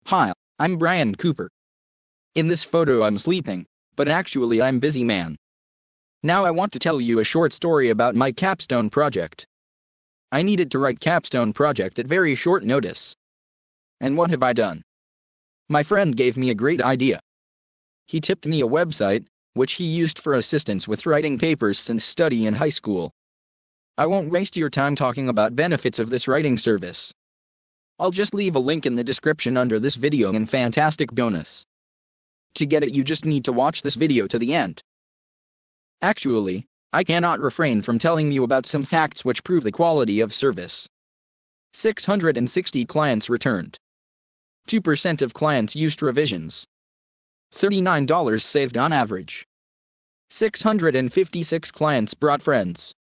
Hi, I'm Brian Cooper. In this photo I'm sleeping, but actually I'm busy man. Now I want to tell you a short story about my Capstone project. I needed to write Capstone project at very short notice. And what have I done? My friend gave me a great idea. He tipped me a website, which he used for assistance with writing papers since study in high school. I won't waste your time talking about benefits of this writing service. I'll just leave a link in the description under this video and fantastic bonus. To get it you just need to watch this video to the end. Actually, I cannot refrain from telling you about some facts which prove the quality of service. 660 clients returned. 2% of clients used revisions. $39 saved on average. 656 clients brought friends.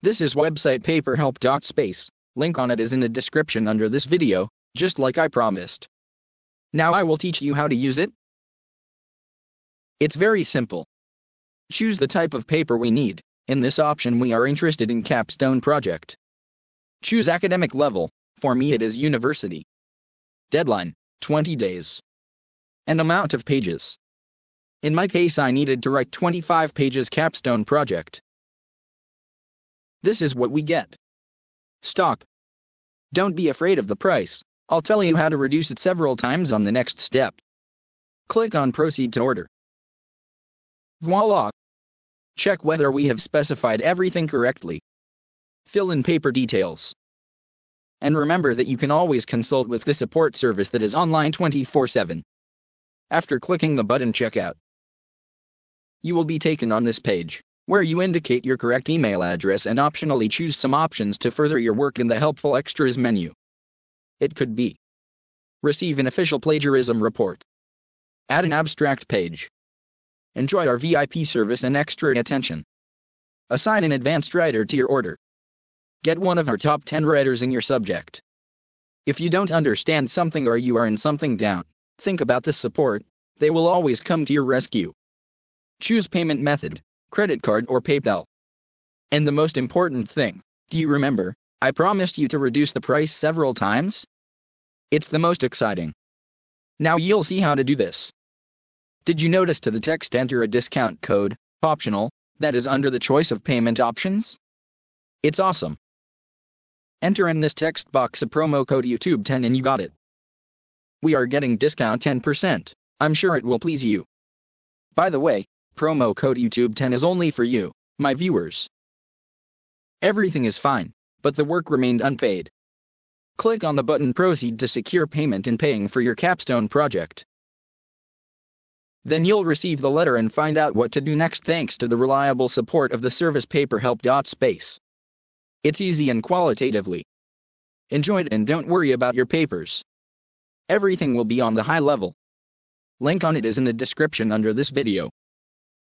This is website paperhelp.space. Link on it is in the description under this video, just like I promised. Now I will teach you how to use it. It's very simple. Choose the type of paper we need. In this option we are interested in Capstone project. Choose academic level. For me it is university. Deadline, 20 days. And amount of pages. In my case I needed to write 25 pages Capstone project. This is what we get. Stop. Don't be afraid of the price. I'll tell you how to reduce it several times on the next step. Click on Proceed to order. Voila! Check whether we have specified everything correctly. Fill in paper details. And remember that you can always consult with the support service that is online 24/7. After clicking the button Checkout, you will be taken on this page, where you indicate your correct email address and optionally choose some options to further your work in the Helpful Extras menu. It could be: receive an official plagiarism report, add an abstract page, enjoy our VIP service and extra attention, assign an advanced writer to your order, get one of our top 10 writers in your subject. If you don't understand something or you are in something down, think about this support, they will always come to your rescue. Choose payment method, credit card or PayPal. And the most important thing, do you remember, I promised you to reduce the price several times? It's the most exciting. Now you'll see how to do this. Did you notice to the text enter a discount code, optional, that is under the choice of payment options? It's awesome. Enter in this text box a promo code YouTube10 and you got it. We are getting discount 10%, I'm sure it will please you. By the way, promo code YouTube10 is only for you, my viewers. Everything is fine, but the work remained unpaid. Click on the button Proceed to secure payment in paying for your Capstone project. Then you'll receive the letter and find out what to do next thanks to the reliable support of the service paperhelp.space. It's easy and qualitatively. Enjoy it and don't worry about your papers. Everything will be on the high level. Link on it is in the description under this video.